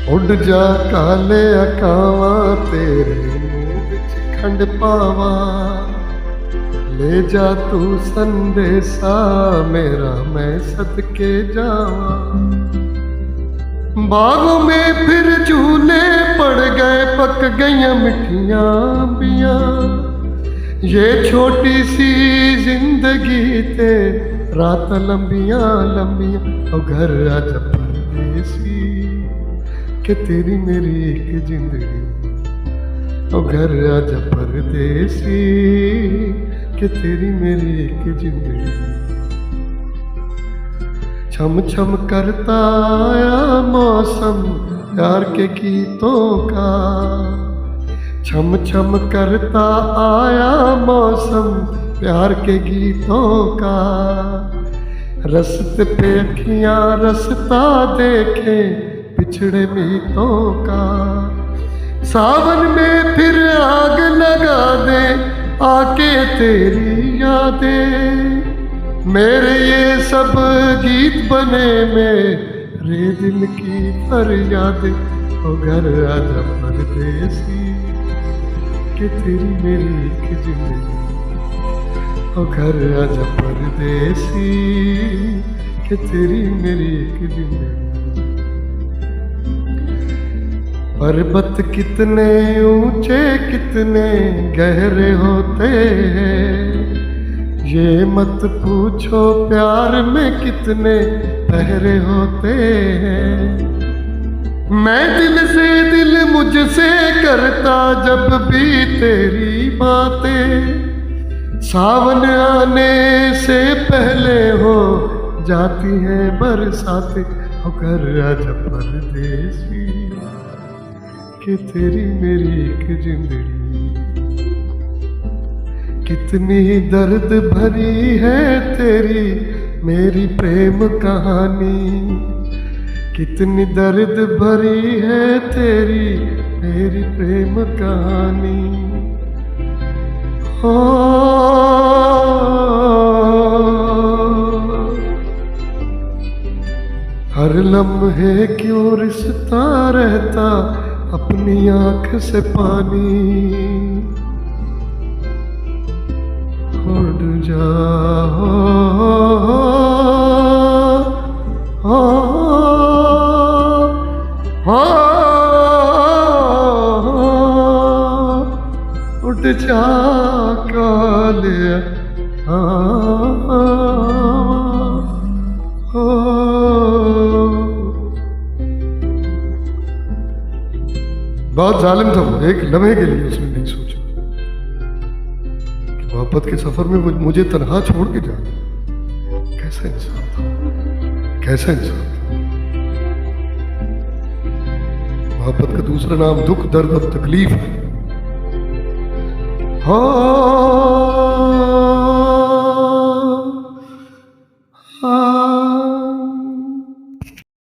उड़ जा काले अकावा तेरे मुंह विच खंड पावा, ले जा तू संदेशा मेरा मैं सदके जावा। बागों में फिर झूले पड़ गए, पक गई मिठियां अंबियां, ये छोटी सी जिंदगी ते रात लंबियां लंबियां। ओ घर आजा परदेसी कि तेरी मेरी एक जिंदड़ी, ओ घर आजा परदेसी कि तेरी मेरी एक जिंदड़ी। छम छम करता आया मौसम प्यार के गीतों का, छम छम करता आया मौसम प्यार के गीतों का। रस्ते पे अखियां रस्ता देखे पिछड़े मीतों का, सावन में फिर आग लगा दे आके तेरी यादें। मेरे ये सब गीत बने मेरे दिल की फरियादें। ओ घर आजा परदेसी कि तेरी मेरी एक जिंदगी, ओ घर आजा परदेसी कि तेरी मेरी एक जिंदगी। पर्वत कितने ऊंचे कितने गहरे होते हैं, ये मत पूछो प्यार में कितने पहरे होते हैं। मैं दिल से दिल मुझसे करता जब भी तेरी बातें, सावन आने से पहले हो जाती है बरसातें। ओ घर आजा परदेसी कि तेरी मेरी एक जिंदड़ी, कितनी दर्द भरी है तेरी मेरी प्रेम कहानी, कितनी दर्द भरी है तेरी मेरी प्रेम कहानी। हो हर लम्हे क्यों रिसता रहता अपनी आँख से पानी, उड़ जाओ उठ जा काले बहुत जालिम था वो, एक लम्हे के लिए उसने नहीं सोचा कि मोहब्बत के सफर में मुझे तन्हा छोड़ के जाना। कैसा इंसान था, कैसा इंसान था। मोहब्बत का दूसरा नाम दुख दर्द और तकलीफ है। हो